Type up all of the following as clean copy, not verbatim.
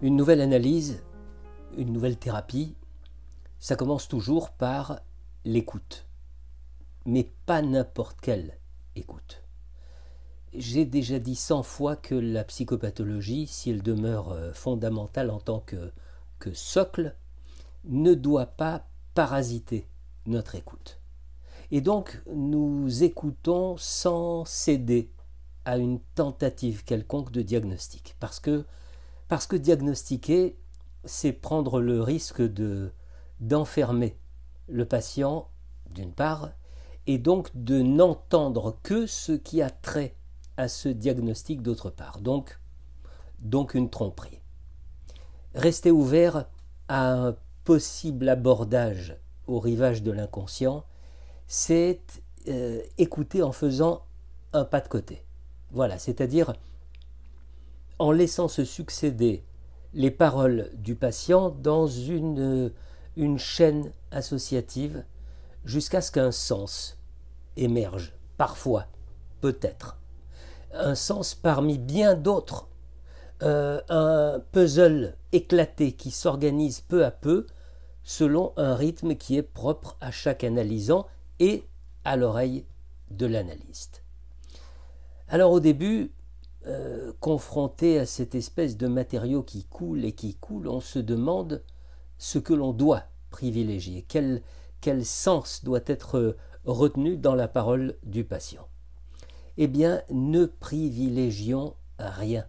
Une nouvelle analyse, une nouvelle thérapie, ça commence toujours par l'écoute. Mais pas n'importe quelle écoute. J'ai déjà dit 100 fois que la psychopathologie, si elle demeure fondamentale en tant que socle, ne doit pas parasiter notre écoute. Et donc, nous écoutons sans céder à une tentative quelconque de diagnostic. Parce que diagnostiquer, c'est prendre le risque d'enfermer le patient, d'une part, et donc de n'entendre que ce qui a trait à ce diagnostic, d'autre part. Donc une tromperie. Rester ouvert à un possible abordage au rivage de l'inconscient, c'est écouter en faisant un pas de côté. Voilà, c'est-à-dire en laissant se succéder les paroles du patient dans une chaîne associative jusqu'à ce qu'un sens émerge, parfois, peut-être. Un sens parmi bien d'autres, un puzzle éclaté qui s'organise peu à peu selon un rythme qui est propre à chaque analysant et à l'oreille de l'analyste. Alors au début, confronté à cette espèce de matériau qui coule, on se demande ce que l'on doit privilégier, quel sens doit être retenu dans la parole du patient. Eh bien, ne privilégions rien.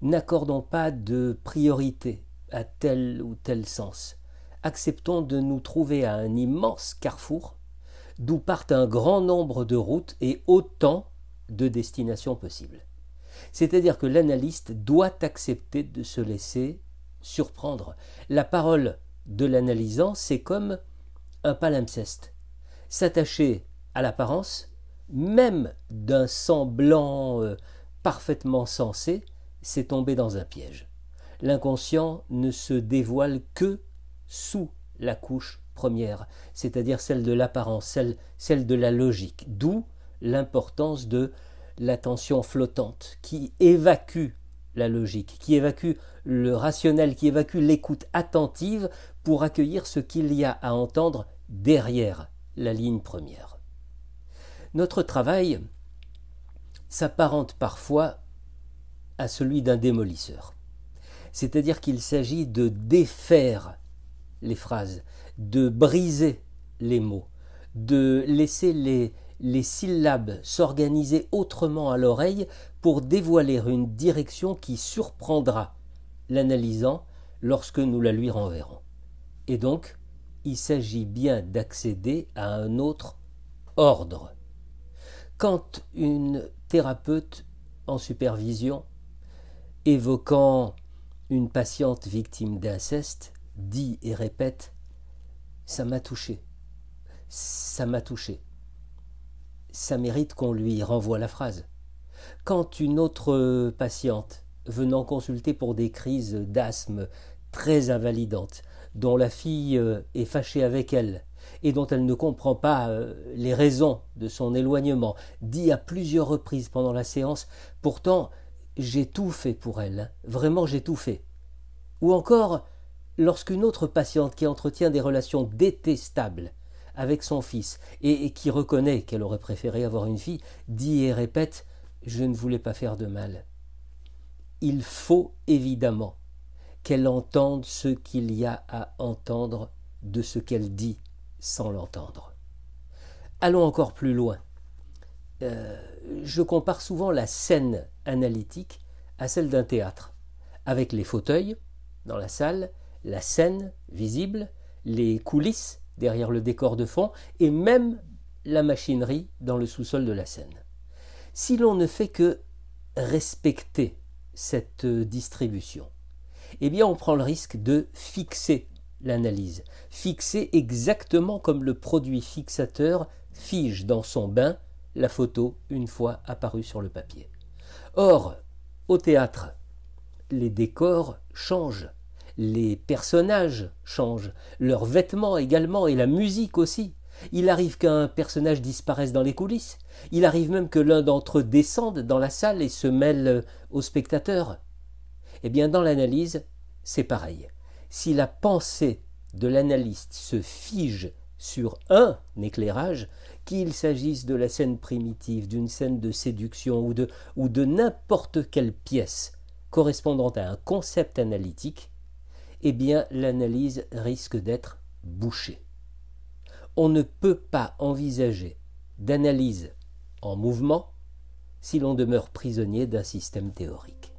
N'accordons pas de priorité à tel ou tel sens. Acceptons de nous trouver à un immense carrefour d'où partent un grand nombre de routes et autant de destinations possibles. C'est-à-dire que l'analyste doit accepter de se laisser surprendre. La parole de l'analysant, c'est comme un palimpseste. S'attacher à l'apparence, même d'un semblant parfaitement sensé, c'est tomber dans un piège. L'inconscient ne se dévoile que sous la couche première, c'est-à-dire celle de l'apparence, celle de la logique, d'où l'importance de l'attention flottante qui évacue la logique, qui évacue le rationnel, qui évacue l'écoute attentive pour accueillir ce qu'il y a à entendre derrière la ligne première. Notre travail s'apparente parfois à celui d'un démolisseur, c'est-à-dire qu'il s'agit de défaire les phrases, de briser les mots, de laisser les syllabes s'organiser autrement à l'oreille pour dévoiler une direction qui surprendra l'analysant lorsque nous la lui renverrons. Et donc, il s'agit bien d'accéder à un autre ordre. Quand une thérapeute en supervision, évoquant une patiente victime d'inceste, dit et répète « ça m'a touché, ça m'a touché », ça mérite qu'on lui renvoie la phrase. Quand une autre patiente, venant consulter pour des crises d'asthme très invalidantes, dont la fille est fâchée avec elle et dont elle ne comprend pas les raisons de son éloignement, dit à plusieurs reprises pendant la séance « pourtant, j'ai tout fait pour elle, vraiment j'ai tout fait ». Ou encore, lorsqu'une autre patiente qui entretient des relations détestables avec son fils et qui reconnaît qu'elle aurait préféré avoir une fille, dit et répète « je ne voulais pas faire de mal ». Il faut évidemment qu'elle entende ce qu'il y a à entendre de ce qu'elle dit sans l'entendre. Allons encore plus loin. Je compare souvent la scène analytique à celle d'un théâtre, avec les fauteuils dans la salle, la scène visible, les coulisses derrière le décor de fond et même la machinerie dans le sous-sol de la scène. Si l'on ne fait que respecter cette distribution, eh bien on prend le risque de fixer l'analyse, fixer exactement comme le produit fixateur fige dans son bain la photo une fois apparue sur le papier. Or, au théâtre, les décors changent, les personnages changent, leurs vêtements également et la musique aussi. Il arrive qu'un personnage disparaisse dans les coulisses, il arrive même que l'un d'entre eux descende dans la salle et se mêle aux spectateurs. Eh bien, dans l'analyse, c'est pareil. Si la pensée de l'analyste se fige sur un éclairage, qu'il s'agisse de la scène primitive, d'une scène de séduction ou de n'importe quelle pièce correspondant à un concept analytique, eh bien l'analyse risque d'être bouchée. On ne peut pas envisager d'analyse en mouvement si l'on demeure prisonnier d'un système théorique.